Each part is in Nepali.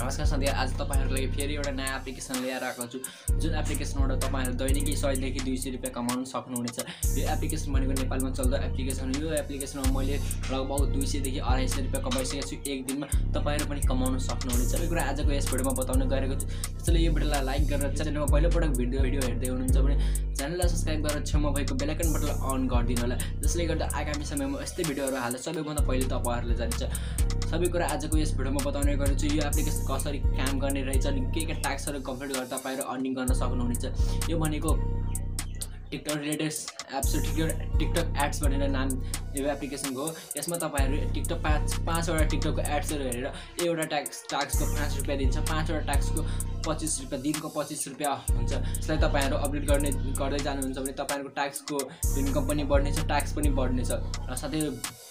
नमस्कार साथीहरु, आज तपाईहरुको लागि फेरि एउटा नयाँ एप्लिकेसन लिएर आएको छु। जुन एप्लिकेसनबाट तपाईहरु दैनिकी 100 देखि 200 रुपैयाँ कमाउन सक्नुहुनेछ। यो एप्लिकेसन भनेको नेपालमा चल्दो एप्लिकेसन हो। यो एप्लिकेसनमा मैले लगभग 200 देखि 250 रुपैयाँ कमाइसकेको छु एक दिनमा। तपाईहरु पनि कमाउन सक्नुहुनेछ। यो कुरा आजको यस भिडियोमा बताउन गएको छु। त्यसैले यो भिडियोलाई लाइक गरेर च्यानलमा पहिलोपटक भिडियो हेर्दै हुनुहुन्छ भने च्यानललाई सब्स्क्राइब गरेर छेउमा भएको बेल आइकन बटनलाई अन गरिदिनु होला। जसले गर्दा आगामी समयमा यस्तै भिडियोहरु हाल्दा सबैभन्दा पहिले तपाईहरुले जान्छ। सबै कुरा आजको यस भिडियोमा बताउने गर्छु। यो एप्लिकेसन कसरी काम गर्ने रहेछ अनि के टास्कहरु कम्प्लिट गर्दा तपाईहरु अर्निङ गर्न सक्नुहुनेछ। यो भनेको TikTok related apps TikTok ads भनेर नाम यो एप्लिकेसनको हो। यसमा तपाईहरु टिकटक 5 वटा टिकटकको एड्सहरु हेरेर एउटा टास्कको 5 रुपैयाँ दिन्छ। 5 वटा टास्कको 25 रुपैयाँ, दिनको 25 रुपैयाँ हुन्छ। यसलाई तपाईहरु अपडेट गर्दै जानुहुन्छ भने तपाईहरुको टास्कको इन्कम पनि बढ्नेछ, टास्क पनि बढ्नेछ। र साथै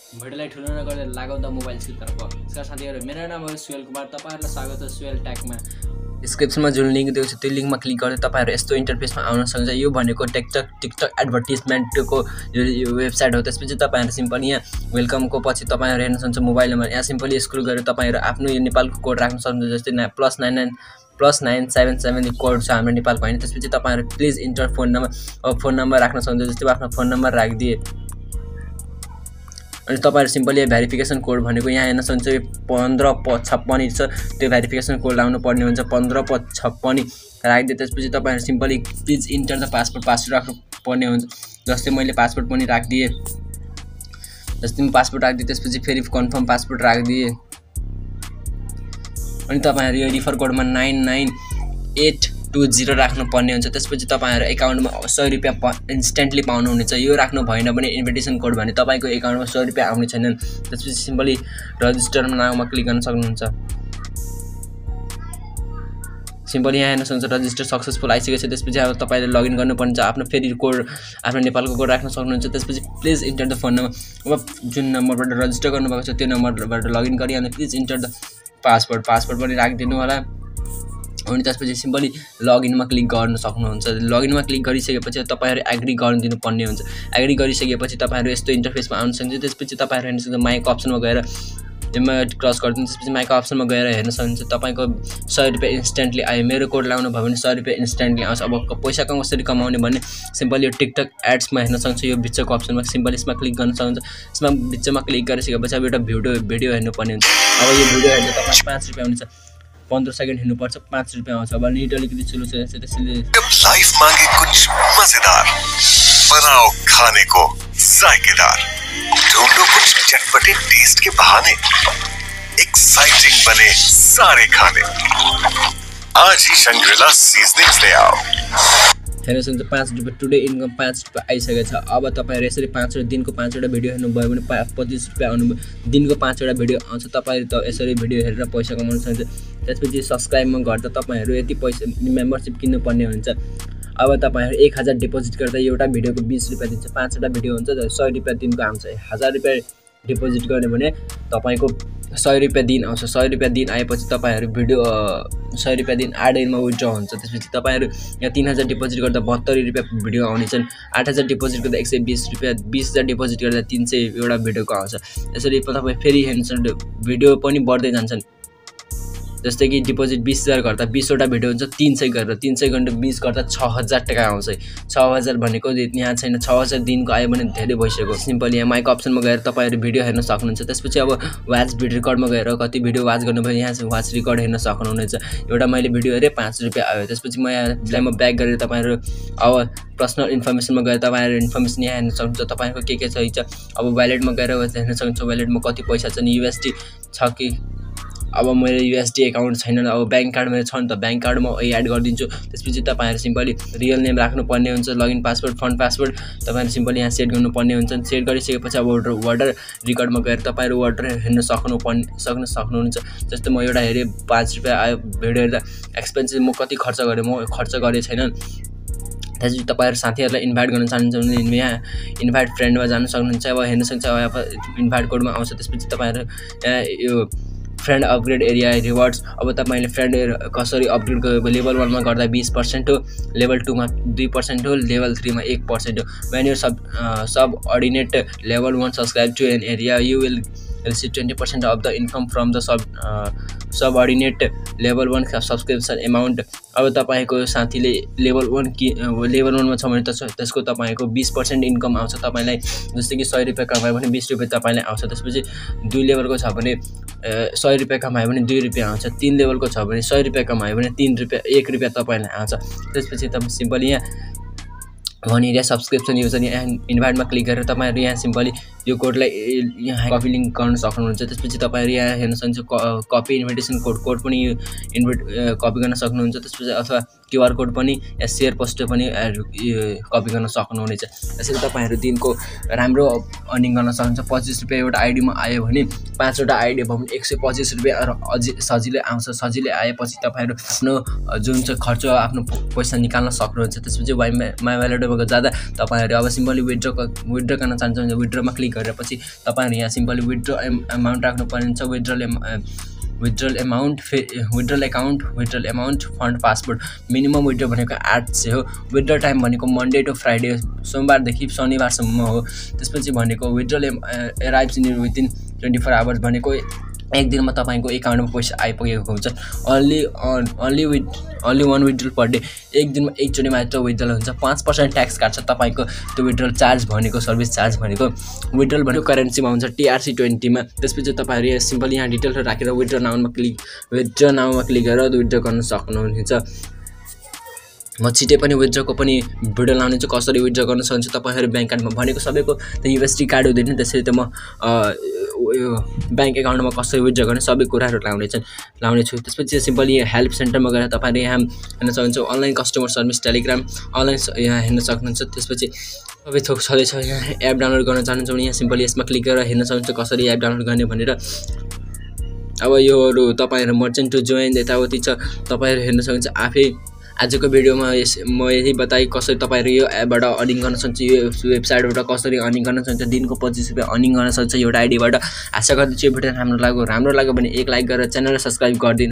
भिडियोलाई ठुलो नगर्दै लगाउँदा मोबाइल स्क्रिनतर्फ। नमस्कार साथीहरु, मेरो नाम हो सोयल कुमार। तपाईहरुलाई स्वागत छ सोयल ट्यागमा। डिस्क्रिप्सनमा जुन लिंक दिएको छु त्यो लिंकमा क्लिक गर्दै तपाईहरु यस्तो इन्टरफेसमा आउन सक्नुहुन्छ। यो भनेको टिकटक एडभर्टाइजमेन्टको यो वेबसाइट हो। त्यसपछि तपाईहरु सिम्पली यहाँ वेलकमको पछि तपाईहरु हेर्न सक्नुहुन्छ मोबाइल नम्बर। यहाँ सिम्पली स्क्रोल गरेर तपाईहरु आफ्नो यो नेपालको कोड राख्न सक्नुहुन्छ। जस्तै +977 यो कोड छ हाम्रो नेपालको हैन। त्यसपछि तपाईहरु प्लिज इन्टर फोन नम्बर राख्न सक्नुहुन्छ। जस्तै आफ्नो फोन नम्बर राखिदिए अनि तपाईहरु सिम्पली भेरिफिकेसन कोड भनेको यहाँ हेर्न सक्नुहुन्छ 1556 छ। त्यो भेरिफिकेसन कोड लाउनु पर्ने हुन्छ। 1556 राखिदिए त्यसपछि तपाईहरु simply please enter the password राख्नु पर्ने हुन्छ। जस्तै मैले पासवर्ड पनि राखिदिए। जस्तै म पासवर्ड राखिदिए त्यसपछि फेरि कन्फर्म पासवर्ड राखिदिए अनि तपाईहरु यो रिफर कोडमा 99820 राख्नु पर्ने हुन्छ। त्यसपछि तपाईहरु एकाउन्टमा 100 रुपैयाँ इन्स्ट्यान्टली पाउनुहुनेछ। यो राख्नु भएन भने इन्भिटेसन कोड भने तपाईको एकाउन्टमा 100 रुपैयाँ आउने छैनन्। त्यसपछि सिम्पली रजिस्टर नाउमा क्लिक गर्न सक्नुहुन्छ। सिम्पली यहाँ हेर्न सक्नुहुन्छ रजिस्टर सक्सेसफुल आइसकेको छ। त्यसपछि अब तपाईले लगइन गर्नुपर्ने छ। आफ्नो फेरि कोड आफ्नो नेपालको कोड राख्न सक्नुहुन्छ। त्यसपछि please enter the phone number. अब जुन नम्बरबाट रजिस्टर गर्नुभएको छ त्यो नम्बरबाट लगइन गरिहाल्नु। प्लिज इन्टर द पासवर्ड पनि राखिदिनु होला। अनि त्यसपछि सिम्पली लगइनमा क्लिक गर्न सक्नुहुन्छ। लगइनमा क्लिक गरिसकेपछि तपाईहरु एग्री गर्न दिनुपर्ने हुन्छ। एग्री गरिसकेपछि तपाईहरु यस्तो इन्टरफेसमा आउन सक्नुहुन्छ। त्यसपछि तपाईहरु हेर्न सक्नुहुन्छ माइक अप्सनमा गएर यसमा क्रस गरिदिनु। त्यसपछि माइक अप्सनमा गएर हेर्न सक्नुहुन्छ तपाईको 100 रुपैयाँ इन्स्ट्यान्टली आयो। मेरो कोड लाउनु भयो भने 100 रुपैयाँ इन्स्ट्यान्टली आउँछ। अब पैसा कसरी कमाउने भने सिम्पली यो टिकटक एड्समा हेर्न सक्नुहुन्छ। यो बिचको अप्सनमा सिम्पली यसमा क्लिक गर्न सक्नुहुन्छ। यसमा बिचमा क्लिक गरिसकेपछि अब एउटा भिडियो हेर्नुपर्ने हुन्छ। अब यो भिडियो हेर्दा तपाईलाई 5 रुपैयाँ आउँछ। 15 सेकेन्ड हिँड्नुपर्छ, 5 रुपैयाँ आउँछ। अब नेट अलिकति स्लो छ त्यसैले लाइफ मांगे कुछ मजेदार, बनाओ खाने को जायकेदार, ढूंढो कुछ चटपटे टेस्ट के बहाने, एक्साइटिंग बने सारे खाने। आज ही शंग्रीला सीजनिंग्स ले आओ। हेर्न सक्नुहुन्छ 5 रुपैयाँ टुडे इन्कम 5 रुपैयाँ आइसकेको छ। अब तपाईहरु यसरी 5 वटा दिनको 5 वटा भिडियो हेर्नु भयो भने 25 रुपैयाँ आउनु। दिनको 5 वटा भिडियो आउँछ। तपाईहरु त यसरी भिडियो हेरेर पैसा कमाउन सक्नुहुन्छ। त्यसपछि सब्स्क्राइबमा गर्दा तपाईहरु यति पैसा मेम्बरशिप किन्नु पर्ने हुन्छ। अब तपाईहरु 1000 डिपोजिट गर्दा एउटा भिडियोको 20 रुपैयाँ दिन्छ। 5 वटा भिडियो हुन्छ 100 रुपैयाँ दिनको आउँछ। 1000 रुपैयाँ डिपोजिट गर्ने भने तपाईको 100 रुपैयाँ दिन आउँछ। 100 रुपैयाँ दिन आएपछि तपाईहरु भिडियो 100 रुपैयाँ दिन 8 दिनमा विथड्र हुन्छ। त्यसपछि तपाईहरु यहाँ 3000 डिपोजिट गर्दा 72 रुपैयाँ भिडियो आउनेछन्। 8000 डिपोजिट गर्दा 120 रुपैयाँ, 20000 डिपोजिट गर्दा 300 एउटा भिडियोको आउँछ। यसरी तपाई फेरि हेर्नुहुन्छ भिडियो पनि बढ्दै जान्छन्। जस्तै कि डिपोजिट 20000 गर्दा 20 वटा भिडियो हुन्छ। 300 गरेर 300 × 20 गर्दा 6000 टका आउँछ। 6000 भनेको यहाँ छैन। 6000 दिनको आयो भने धेरै भइसक्यो। सिम्पली यहाँ माइक अप्सनमा गएर तपाईहरु भिडियो हेर्न सक्नुहुन्छ। त्यसपछि अब वाच भिडियो रेकर्डमा गएर कति भिडियो वाच गर्नुभयो यहाँ वाच रेकर्ड हेर्न सक्नुहुनेछ। एउटा मैले भिडियो हेरे 5 रुपैयाँ आयो। त्यसपछि म यहाँ ब्याक गरेर तपाईहरु अब पर्सनल इन्फर्मेसनमा गएर तपाईहरु इन्फर्मेसन यहाँ हेर्न सक्नुहुन्छ। तपाईहरुको के छ। अब वालेटमा गएर हेर्न सक्नुहुन्छ वालेटमा कति पैसा छ नि, USD छ कि। अब मेरो USD एकाउन्ट छैन। अब ब्याङ्क कार्ड मेरो छ नि त, ब्याङ्क कार्ड म एड गरिदिन्छु। त्यसपछि तपाईहरु सिम्पली रियल नेम राख्नु पर्ने हुन्छ। लगइन पासवर्ड, फन्ड पासवर्ड तपाईहरु सिम्पली यहाँ सेट गर्नु पर्ने हुन्छ। सेट गरिसकेपछि अब वर्डर रिकर्डमा गएर तपाईहरु वर्डर हेर्न सक्नुहुन्छ। जस्तै म एउटा हेरे 5 रुपैयाँ आयो भिडियो हेर्दा। एक्सपेन्सेस म कति खर्च गरे, म खर्च गरे छैन। त्यसपछि तपाईहरु साथीहरुलाई इन्भाइट गर्न चाहनुहुन्छ भने यहाँ इन्भाइट फ्रेन्डमा जान सक्नुहुन्छ। अब हेर्न सक्नुहुन्छ अब इन्भाइट कोडमा आउँछ। त्यसपछि तपाईहरु यो फ्रेन्ड अपग्रेड एरिया रिवार्ड्स। अब तपाईले फ्रेन्ड कसरी अपग्रेड गर्यो लेभल 1 मा गर्दा 20% हो, लेभल 2 मा 2% हो, लेभल 3 मा 1% हो। When you subordinate level 1 subscribe to an area you will receive 20% of the income from the subordinate level 1 subscription amount. अब तपाईको साथीले लेभल 1 मा छ भने त्यसको तपाईको 20% इन्कम आउँछ तपाईलाई। जस्तै कि 100 रुपैयाँ कमायो भने 20 रुपैयाँ तपाईलाई आउँछ। त्यसपछि 2 लेभलको छ भने 100 रुपैयाँ कमायो भने 2 रुपैयाँ आउँछ। 3 लेभलको छ भने 100 रुपैयाँ कमायो भने 1 रुपैयाँ तपाईलाई आउँछ। त्यसपछि तपाईँ सिम्पली यहाँ वन एरिया सब्सक्रिप्सन युजर यहाँ इन्भाइटमा क्लिक गरेर तपाईहरु यहाँ सिम्पली यो कोडलाई यहाँ कपी लिंक गर्न सक्नुहुन्छ। त्यसपछि तपाईहरु यहाँ हेर्न सक्नुहुन्छ कपी इन्भिटेसन कोड पनि कपी गर्न सक्नुहुन्छ। त्यसपछि अथवा क्यूआर कोड पनि या शेयर पोस्टर पनि कपी गर्न सक्नुहुनेछ। त्यसैले तपाईहरु दिनको राम्रो अर्निङ गर्न सक्नुहुन्छ। 25 रुपैयाँ एउटा आइडीमा आयो भने 5 वटा आइडी भयो भने 125 रुपैयाँ अझै सजिलै आउँछ। सजिलै आएपछि तपाईहरु आफ्नो जुन चाहिँ खर्च आफ्नो पैसा निकाल्न सक्नुहुन्छ। त्यसपछि माई वालेटमा जाँदा तपाईहरु अब सिम्पली विथड्र गर्न चाहनुहुन्छ भने विथड्रमा क्लिक गरेर पछि तपाईहरु यहाँ सिम्पली विथड्र अमाउन्ट राख्नु पर्ने छ। Withdrawal amount fund password minimum withdraw भनेको 800 हो। विथड्र टाइम भनेको मंडे टु फ्राइडे सोमबारदेखि शनिबारसम्म हो। त्यसपछि भनेको विथड्रल अराइभ्स इन विथिन 24 आवर्स भनेको एक दिनमा तपाईको एकाउन्टमा पैसा आइपुगेको हुन्छ। only one withdrawal per day एक दिनमा एकचोटी मात्र विथड्रल हुन्छ। 5% ट्याक्स काट्छ तपाईको त्यो विथड्रल चार्ज भनेको सर्भिस चार्ज भनेको। विथड्रल भनेको करेन्सीमा हुन्छ TRC20 मा। त्यसपछि तपाईहरु यहाँ सिम्पली यहाँ डिटेलहरु राखेर विथड्र नाउमा क्लिक गरेर विथड्र गर्न सक्नुहुनेछ। म छिटै पनि विथड्रको पनि भिडियो लाउने छु कसरी विथड्र गर्न सक्नुहुन्छ तपाईहरु बैंक कार्डमा भनेको सबैको त USD कार्ड हुँदैन। त्यसैले त म बैंक एकाउन्टमा कसरी विथड्र गर्ने सबै कुराहरु लाउने छु। त्यसपछि सिम्पली हेल्प सेन्टरमा गएर तपाईहरु यहाँ हेर्न सक्नुहुन्छ online customer service Telegram online यहाँ हेर्न सक्नुहुन्छ। त्यसपछि सबै थोक छँदैछ। यहाँ एप डाउनलोड गर्न चाहनुहुन्छ भने यहाँ सिम्पली यसमा क्लिक गरेर हेर्न सक्नुहुन्छ कसरी एप डाउनलोड गर्ने भनेर। अब योहरु तपाईहरु मर्चेन्ट टु जोइन यताउति छ तपाईहरु हेर्न सक्नुहुन्छ आफै। आजको भिडियोमा म यही बताएँ कसरी तपाईहरु यो एपबाट अर्निङ गर्न सक्नुहुन्छ। यो वेबसाइटबाट कसरी अर्निङ गर्न सक्नुहुन्छ। दिनको 25 रुपैयाँ अर्निङ गर्न सक्नुहुन्छ एउटा आइडीबाट। आशा गर्दछु यो भिडियो राम्रो लाग्यो भने एक लाइक गरेर च्यानललाई सब्स्क्राइब गरिदिनु।